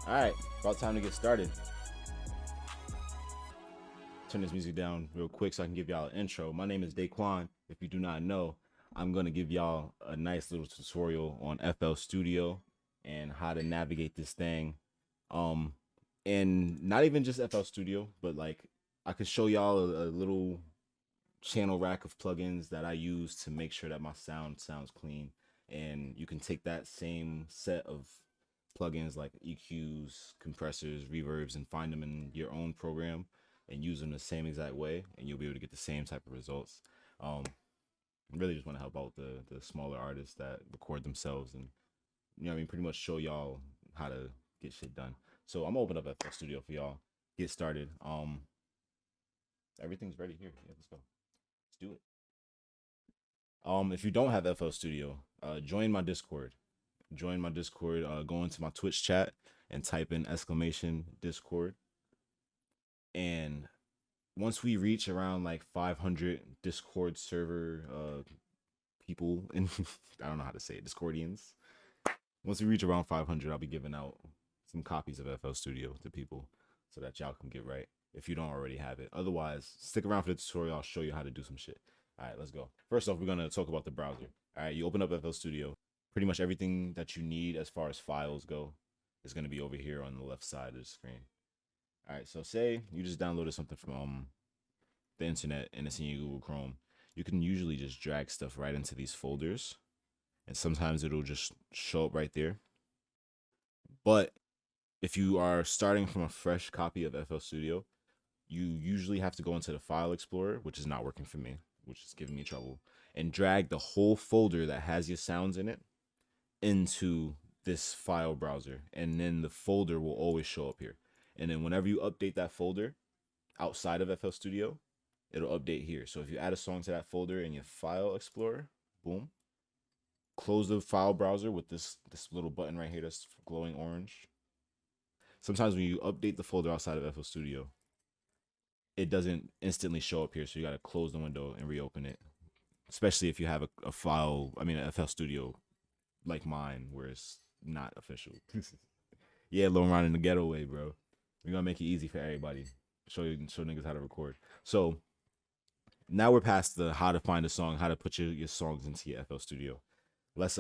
All right, about time to get started. Turn this music down real quick so I can give y'all an intro. My name is Daquan. If you do not know, I'm going to give y'all a nice little tutorial on FL Studio and how to navigate this thing. Um, and not even just FL Studio, but like I could show y'all a little channel rack of plugins that I use to make sure that my sound sounds clean. And you can take that same set of plugins like EQs, compressors, reverbs, and find them in your own program and use them the same exact way, and you'll be able to get the same type of results. Um, I really just want to help out the smaller artists that record themselves, and I mean, pretty much show y'all how to get shit done. So I'm gonna open up FL Studio for y'all. Get started. Everything's ready here. Yeah, let's go. Let's do it. If you don't have FL Studio, join my Discord. Join my Discord. Go into my Twitch chat and type in exclamation Discord. And once we reach around like 500 Discord server people, and I don't know how to say it, Discordians. Once we reach around 500, I'll be giving out some copies of FL Studio to people so that y'all can get right if you don't already have it. Otherwise, stick around for the tutorial. I'll show you how to do some shit. All right, let's go. First off, we're going to talk about the browser. All right, you open up FL Studio. Pretty much everything that you need as far as files go is going to be over here on the left side of the screen. All right, so say you just downloaded something from the internet and it's in your Google Chrome. You can usually just drag stuff right into these folders, and sometimes it'll just show up right there. But if you are starting from a fresh copy of FL Studio, you usually have to go into the File Explorer, which is not working for me, which is giving me trouble, and drag the whole folder that has your sounds in it into this file browser. And then the folder will always show up here. And then whenever you update that folder outside of FL Studio, it'll update here. So if you add a song to that folder in your File Explorer, boom, close the file browser with this little button right here that's glowing orange. Sometimes when you update the folder outside of FL Studio, it doesn't instantly show up here, so you got to close the window and reopen it. Especially if you have a file, I mean, a FL Studio like mine, where it's not official. Yeah, Lone Ron in the ghetto way, bro. We're gonna make it easy for everybody. Show niggas how to record. So now we're past the how to find a song, how to put your songs into your FL Studio. Let's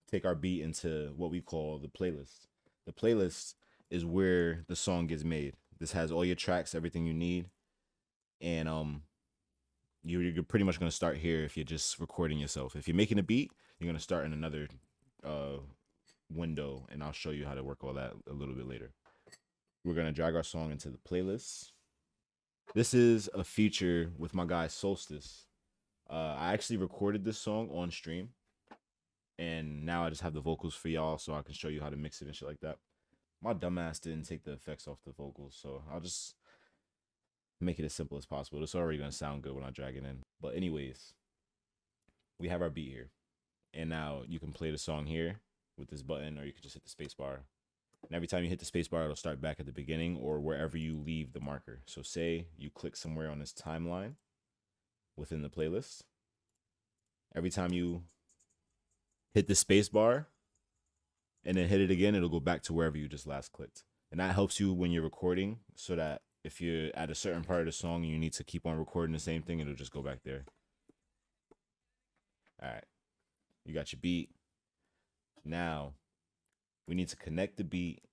take our beat into what we call the playlist. The playlist is where the song gets made. This has all your tracks, everything you need, and you're pretty much gonna start here if you're just recording yourself. If you're making a beat, you're gonna start in another uh window, and I'll show you how to work all that a little bit later. We're gonna drag our song into the playlist. This is a feature with my guy Solstice. I actually recorded this song on stream, and now I just have the vocals for y'all so I can show you how to mix it and shit like that. My dumbass didn't take the effects off the vocals, so I'll just make it as simple as possible. It's already gonna sound good when I drag it in. But anyways, we have our beat here, and now you can play the song here with this button, or you can just hit the space bar. And every time you hit the space bar, it'll start back at the beginning or wherever you leave the marker. So say you click somewhere on this timeline within the playlist. Every time you hit the space bar and then hit it again, it'll go back to wherever you just last clicked. And that helps you when you're recording, so that if you're at a certain part of the song and you need to keep on recording the same thing, it'll just go back there. All right, you got your beat. Now we need to connect the beat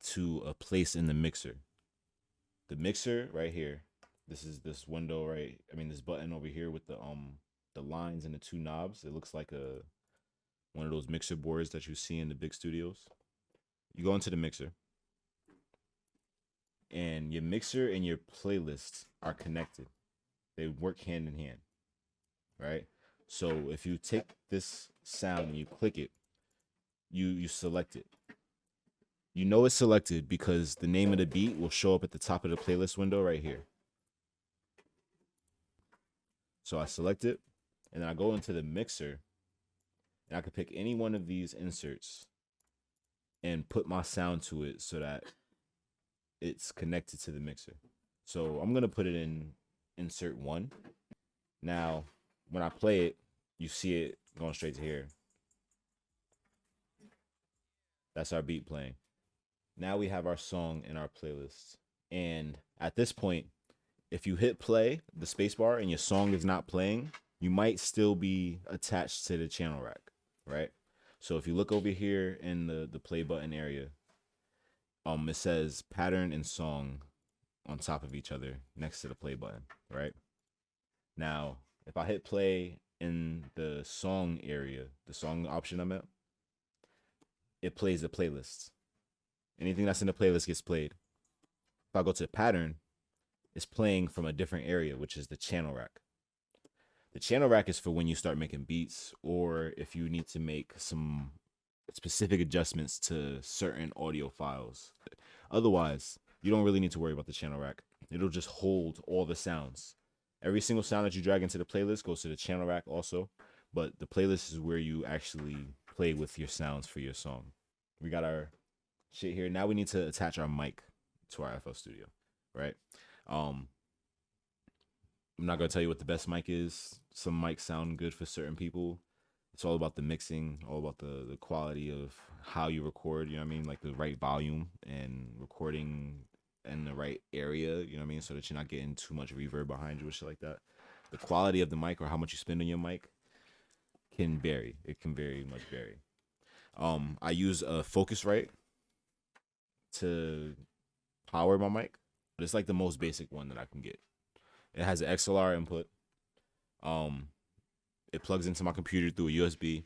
to a place in the mixer. The mixer right here. This is this window, right? I mean, this button over here with the lines and the two knobs. It looks like a one of those mixer boards that you see in the big studios. You go into the mixer, and your mixer and your playlist are connected. They work hand in hand, right? So if you take this sound and you click it, you select it. You know it's selected because the name of the beat will show up at the top of the playlist window right here. So I select it, and then I go into the mixer, and I can pick any one of these inserts and put my sound to it so that it's connected to the mixer. So I'm gonna put it in insert 1. Now, when I play it, you see it going straight to here. That's our beat playing. Now we have our song in our playlist. And at this point, if you hit play, the spacebar, and your song is not playing, you might still be attached to the channel rack, right? So if you look over here in the play button area, it says pattern and song on top of each other next to the play button, right? Now, if I hit play in the song area, the song option I'm at, it plays the playlist. Anything that's in the playlist gets played. If I go to pattern, it's playing from a different area, which is the channel rack. The channel rack is for when you start making beats or if you need to make some specific adjustments to certain audio files. Otherwise, you don't really need to worry about the channel rack. It'll just hold all the sounds. Every single sound that you drag into the playlist goes to the channel rack also, but the playlist is where you actually play with your sounds for your song. We got our shit here. Now we need to attach our mic to our FL Studio, right? I'm not gonna tell you what the best mic is. Some mics sound good for certain people. It's all about the mixing, all about the quality of how you record, you know what I mean? Like the right volume and recording in the right area, you know what I mean? So that you're not getting too much reverb behind you or shit like that. The quality of the mic or how much you spend on your mic can vary. It can very much vary. I use a Focusrite to power my mic, but it's like the most basic one that I can get. It has an XLR input. It plugs into my computer through a USB,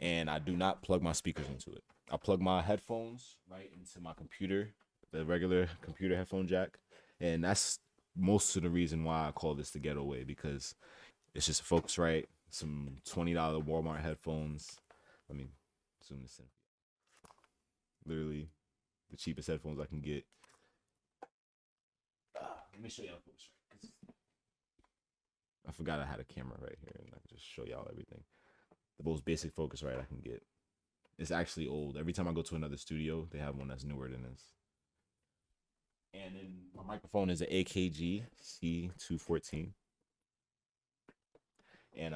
and I do not plug my speakers into it. I plug my headphones right into my computer, the regular computer headphone jack, and that's most of the reason why I call this the ghetto way, because it's just a Focusrite, some $20 Walmart headphones. Let me zoom this in. Literally the cheapest headphones I can get. Let me show y'all Focusrite. I forgot I had a camera right here, and I can just show y'all everything. The most basic Focusrite I can get. It's actually old. Every time I go to another studio, they have one that's newer than this. And then my microphone is an AKG C214. And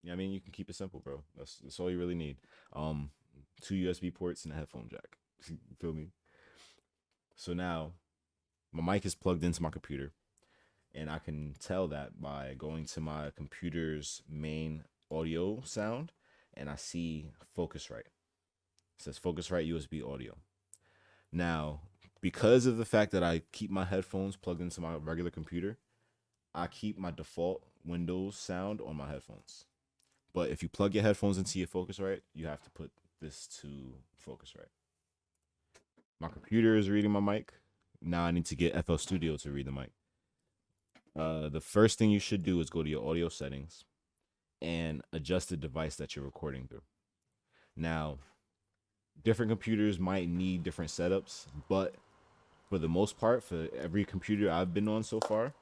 yeah, I mean, you can keep it simple, bro. That's all you really need. 2 USB ports and a headphone jack. You feel me? So now my mic is plugged into my computer, and I can tell that by going to my computer's main audio sound, and I see Focusrite. It says Focusrite USB audio. Now, because of the fact that I keep my headphones plugged into my regular computer, I keep my default Windows sound on my headphones. But if you plug your headphones into your Focusrite, you have to put this to Focusrite. My computer is reading my mic. Now I need to get FL Studio to read the mic. The first thing you should do is go to your audio settings and adjust the device that you're recording through. Now, different computers might need different setups, but for the most part, for every computer I've been on so far,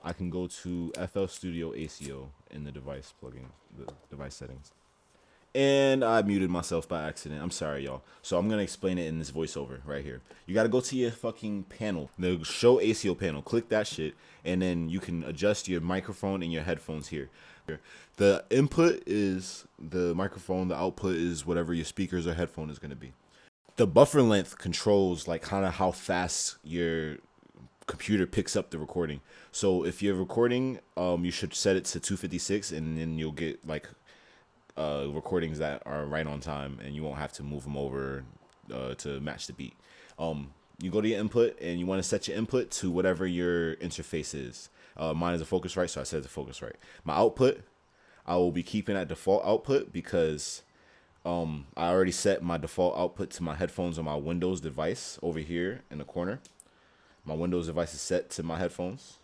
I can go to FL Studio ACO in the device plugin, the device settings. And I muted myself by accident. I'm sorry, y'all. So I'm going to explain it in this voiceover right here. You got to go to your fucking panel, the show ACO panel. Click that shit, and then you can adjust your microphone and your headphones here. The input is the microphone. The output is whatever your speakers or headphone is going to be. The buffer length controls like kind of how fast your computer picks up the recording. So if you're recording, you should set it to 256, and then you'll get like recordings that are right on time, and you won't have to move them over to match the beat. You go to your input, and you want to set your input to whatever your interface is. Mine is a Focusrite, so I set it to Focusrite. My output, I will be keeping at default output because I already set my default output to my headphones on my Windows device over here in the corner. My Windows device is set to my headphones,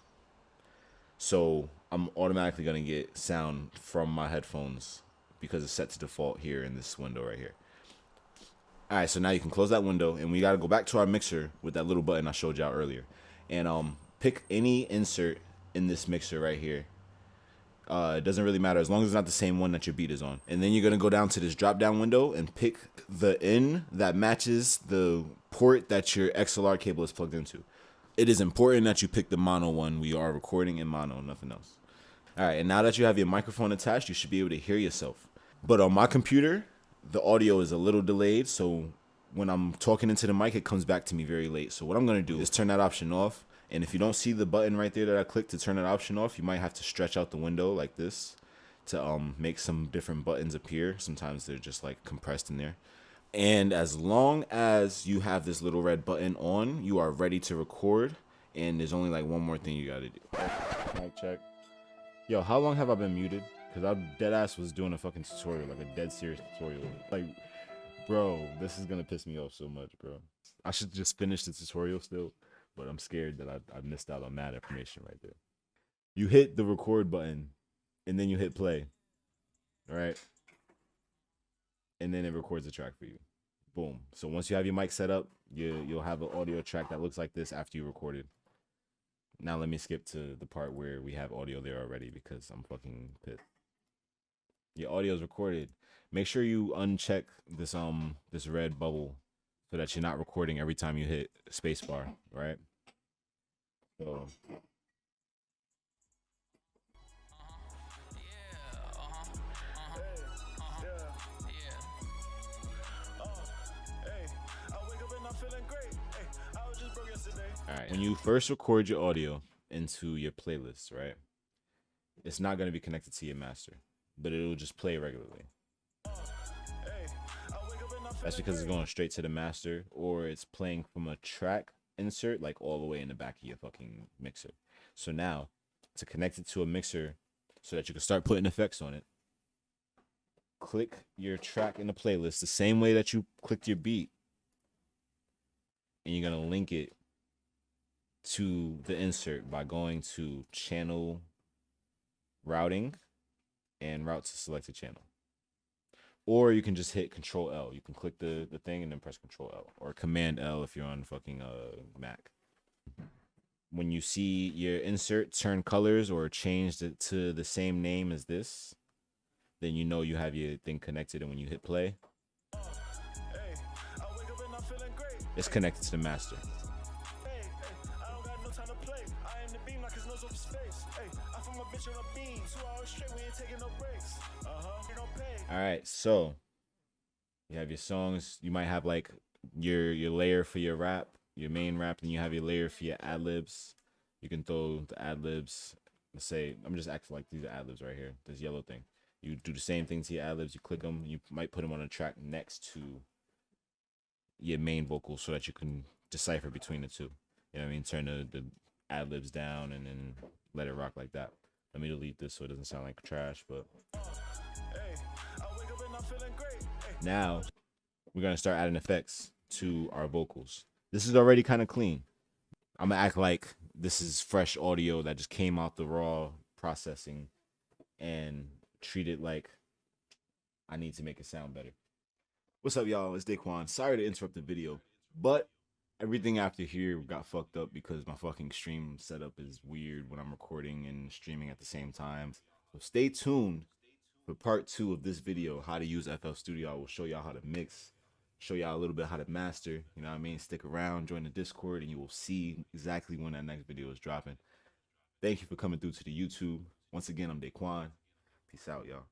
so I'm automatically going to get sound from my headphones because it's set to default here in this window right here. All right, so now you can close that window, and we got to go back to our mixer with that little button I showed y'all earlier, and pick any insert in this mixer right here. It doesn't really matter as long as it's not the same one that your beat is on. And then you're going to go down to this drop down window and pick the in that matches the port that your XLR cable is plugged into. It is important that you pick the mono one. We are recording in mono, nothing else. All right, and now that you have your microphone attached, you should be able to hear yourself. But on my computer, the audio is a little delayed, so when I'm talking into the mic, it comes back to me very late. So what I'm gonna do is turn that option off. And if you don't see the button right there that I clicked to turn that option off, you might have to stretch out the window like this to make some different buttons appear. Sometimes they're just like compressed in there. And as long as you have this little red button on, you are ready to record. And there's only like one more thing you gotta do. Mic check. Yo, how long have I been muted? Because I deadass was doing a fucking tutorial, like a dead serious tutorial. Like, bro, this is gonna piss me off so much, bro. I should just finish the tutorial still, but I'm scared that I missed out on mad information right there. You hit the record button, and then you hit play, all right? And then it records the track for you. Boom. So once you have your mic set up, you'll have an audio track that looks like this after you recorded. Now let me skip to the part where we have audio there already because I'm fucking pissed. Your audio is recorded. Make sure you uncheck this red bubble so that you're not recording every time you hit spacebar, right? So all right, when you first record your audio into your playlist, right? It's not going to be connected to your master, but it'll just play regularly. That's because it's going straight to the master, or it's playing from a track insert, like all the way in the back of your fucking mixer. So now, to connect it to a mixer so that you can start putting effects on it, click your track in the playlist the same way that you clicked your beat, and you're going to link it to the insert by going to channel routing and route to selected channel. Or you can just hit Control L. You can click the thing and then press Control L, or Command L if you're on fucking Mac. When you see your insert turn colors or change it to the same name as this, then you know you have your thing connected. And when you hit play, it's connected to the master. All right, so you have your songs. You might have like your layer for your rap, your main rap, and you have your layer for your ad libs. You can throw the ad libs. Let's say I'm just acting like these are ad libs right here. This yellow thing. You do the same thing to your ad libs. You click them. You might put them on a track next to your main vocals so that you can decipher between the two. You know what I mean? Turn the ad libs down and then let it rock like that. Let me delete this so it doesn't sound like trash, but now we're gonna start adding effects to our vocals. This is already kind of clean. I'm gonna act like this is fresh audio that just came out the raw processing and treat it like I need to make it sound better. What's up, y'all? It's Daquan. Sorry to interrupt the video, but everything after here got fucked up because my fucking stream setup is weird when I'm recording and streaming at the same time. So stay tuned for part 2 of this video, how to use FL Studio. I will show y'all how to mix, show y'all a little bit how to master, you know what I mean? Stick around, join the Discord, and you will see exactly when that next video is dropping. Thank you for coming through to the YouTube. Once again, I'm Daquan. Peace out, y'all.